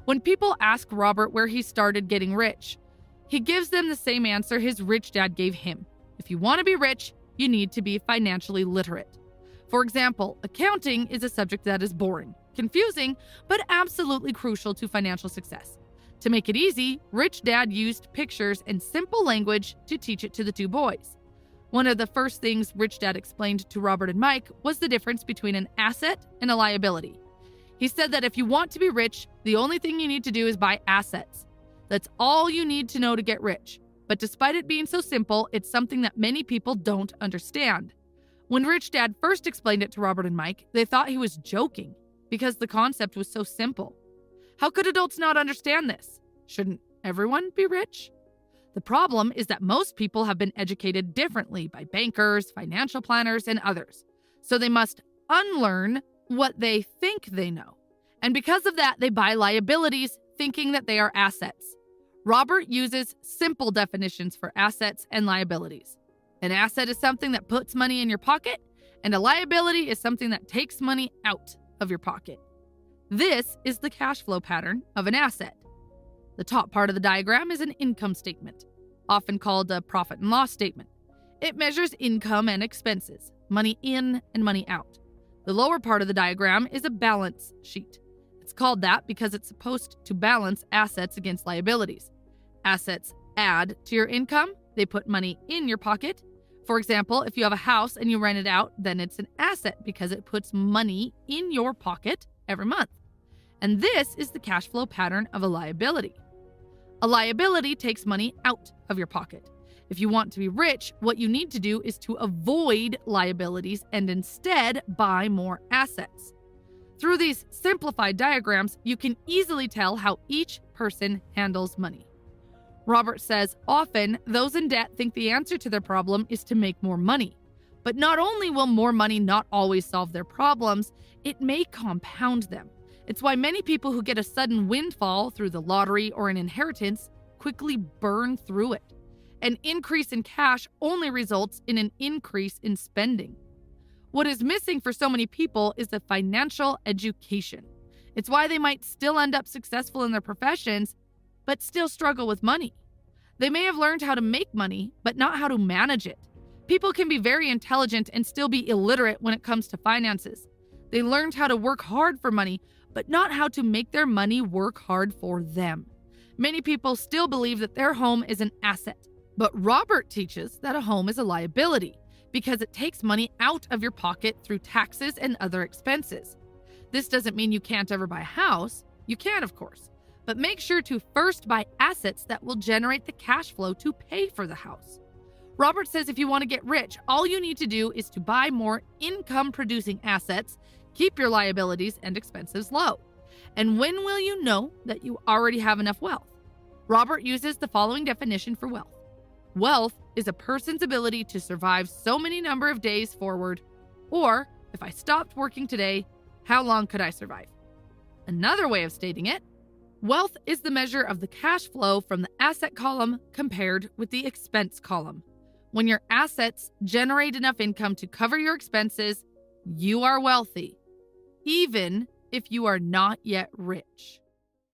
When people ask Robert where he started getting rich, he gives them the same answer his rich dad gave him. If you want to be rich, you need to be financially literate. For example, accounting is a subject that is boring, confusing, but absolutely crucial to financial success. To make it easy, Rich Dad used pictures and simple language to teach it to the two boys. One of the first things Rich Dad explained to Robert and Mike was the difference between an asset and a liability. He said that if you want to be rich, the only thing you need to do is buy assets. That's all you need to know to get rich. But despite it being so simple, it's something that many people don't understand. When Rich Dad first explained it to Robert and Mike, they thought he was joking because the concept was so simple. How could adults not understand this? Shouldn't everyone be rich? The problem is that most people have been educated differently by bankers, financial planners, and others. So they must unlearn what they think they know. And because of that, they buy liabilities thinking that they are assets. Robert uses simple definitions for assets and liabilities. An asset is something that puts money in your pocket, and a liability is something that takes money out of your pocket. This is the cash flow pattern of an asset. The top part of the diagram is an income statement, often called a profit and loss statement. It measures income and expenses, money in and money out. The lower part of the diagram is a balance sheet. It's called that because it's supposed to balance assets against liabilities. Assets add to your income, they put money in your pocket. For example, if you have a house and you rent it out, then it's an asset because it puts money in your pocket every month. And this is the cash flow pattern of a liability. A liability takes money out of your pocket. If you want to be rich, what you need to do is to avoid liabilities and instead buy more assets. Through these simplified diagrams, you can easily tell how each person handles money. Robert says often those in debt think the answer to their problem is to make more money. But not only will more money not always solve their problems, it may compound them. It's why many people who get a sudden windfall through the lottery or an inheritance quickly burn through it. An increase in cash only results in an increase in spending. What is missing for so many people is a financial education. It's why they might still end up successful in their professions, but still struggle with money. They may have learned how to make money, but not how to manage it. People can be very intelligent and still be illiterate when it comes to finances. They learned how to work hard for money, but not how to make their money work hard for them. Many people still believe that their home is an asset, but Robert teaches that a home is a liability because it takes money out of your pocket through taxes and other expenses. This doesn't mean you can't ever buy a house. You can, of course, but make sure to first buy assets that will generate the cash flow to pay for the house. Robert says if you want to get rich, all you need to do is to buy more income-producing assets, keep your liabilities and expenses low. And when will you know that you already have enough wealth? Robert uses the following definition for wealth. Wealth is a person's ability to survive so many number of days forward, or if I stopped working today, how long could I survive? Another way of stating it, wealth is the measure of the cash flow from the asset column compared with the expense column. When your assets generate enough income to cover your expenses, you are wealthy, even if you are not yet rich.